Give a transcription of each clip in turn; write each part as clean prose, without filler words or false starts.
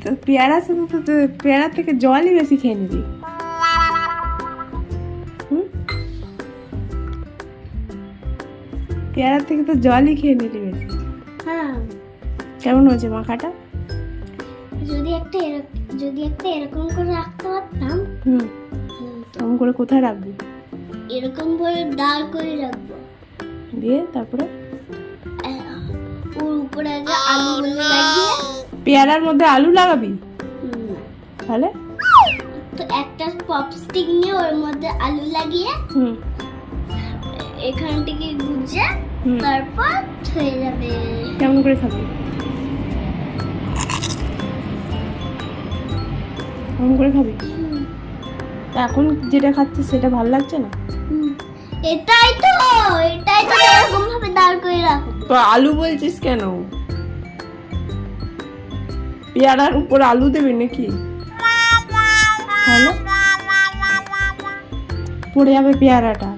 তো পেয়ারা শুধু তো পেয়ারা থেকে জলই বেশি খেয়ে নিলি। পেয়ারা থেকে তো জলই খেয়ে নিলি বেশি। হ্যাঁ, কেমন হয়েছে মাখাটা? যদি একটা এরকম করে রাখতে পারতাম। কেমন করে কোথায় রাখবি? এরকম করে দাঁড় করে রাখবো, দিয়ে তারপরে ওর উপরে আগে আলুগুলো লাগিয়ে। পেয়ারার মধ্যে আলু লাগাবি? তাহলে তো একটা পপস্টিক নিয়ে ওর মধ্যে আলু লাগিয়ে এখান থেকে গুজে তারপর হয়ে যাবে। কেমন করে খাবি? কেমন করে খাবি? এখন যেটা খাচ্ছিস সেটা ভালো লাগছে না? এটাই তো এরকম ভাবে দাঁড় করে রাখো। তো আলু বলছিস কেন? পেয়ারার উপর আলু দেবে নাকি? তাহলে পড়ে যাবে পেয়ারাটা।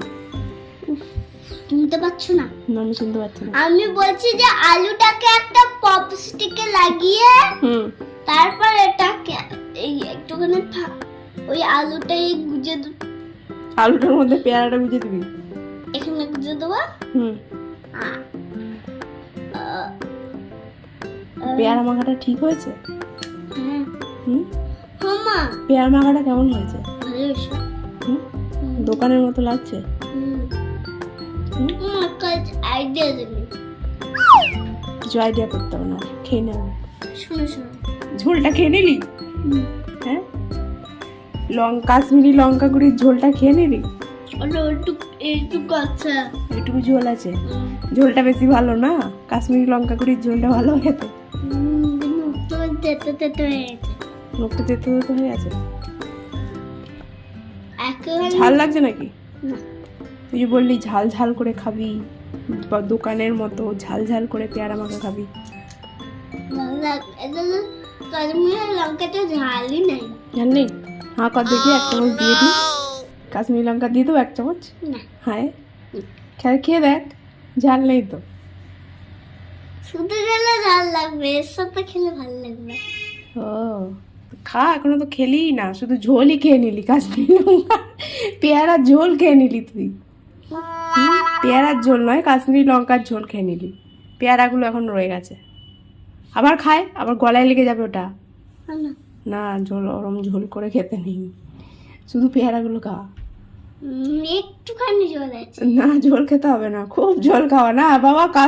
শুনতে পাচ্ছ না? না, আমি শুনতে পাচ্ছি না। আমি বলছি যে আলুটাকে একটা পপস্টিকে লাগিয়ে তারপর এটাকে এই একটুখানি ওই আলুটাই গুজে আলুটার মধ্যে পেয়ারাটা গুজে দিবি? এখানে গুজে দেবো। পেয়ারা মাখাটা ঠিক হয়েছে? মা, পেয়ারা মাখাটা কেমন হয়েছে? ভালো হয়েছে। দোকানের মতো লাগছে? আইডিয়া দিবি? কিছু আইডিয়া করতে হবে না, খেয়ে নেবে। শোনো শোনো, ঝোলটা খেয়ে নিলি? হ্যাঁ, কাশ্মীরি লঙ্কা গুঁড়ির ঝোলটা খেয়ে নিলি? এইটুকু আছে, এইটুকু ঝোল আছে। ঝোলটা বেশি ভালো না? কাশ্মীরি লঙ্কা গুঁড়ির ঝোলটা ভালো খেতে। মুখটা তেতো তেতো হয়ে আছে। ঝাল লাগছে নাকি? তুই যে বললি ঝাল ঝাল করে খাবি, দোকানের মতো ঝাল ঝাল করে পেয়ারা মাখা খাবি। লঙ্কাটা ঝালই নাই। ঝাল নেই? হ্যাঁ, কর দেখি, এক চামচ দিয়ে দিই। কাশ্মীরি লঙ্কা দিয়ে দেবো এক চামচ? হ্যাঁ, খেয়ে দেখ, ঝাল নেই তো। শুধু খেলে ঝাল লাগবে, এর সাথে খেলে ভালো লাগবে। ও খা, এখনো তো খেলি না, শুধু ঝোলই খেয়ে নিলি। কাশ্মীরি লঙ্কা পেয়ারার ঝোল খেয়ে নিলি তুই। পেয়ারার ঝোল নয়, কাশ্মীরি লঙ্কার ঝোল খেয়ে নিলি। পেয়ারাগুলো এখন রয়ে গেছে, আবার খায়, আবার গলায় লেগে যাবে ওটা। না, ঝোল ওরম ঝোল করে খেতে নেই, শুধু পেয়ারাগুলো খা। একটুখানি ঝোল আছে। না, ঝোল খেতে হবে না, খুব ঝোল খাওয়া না বাবা।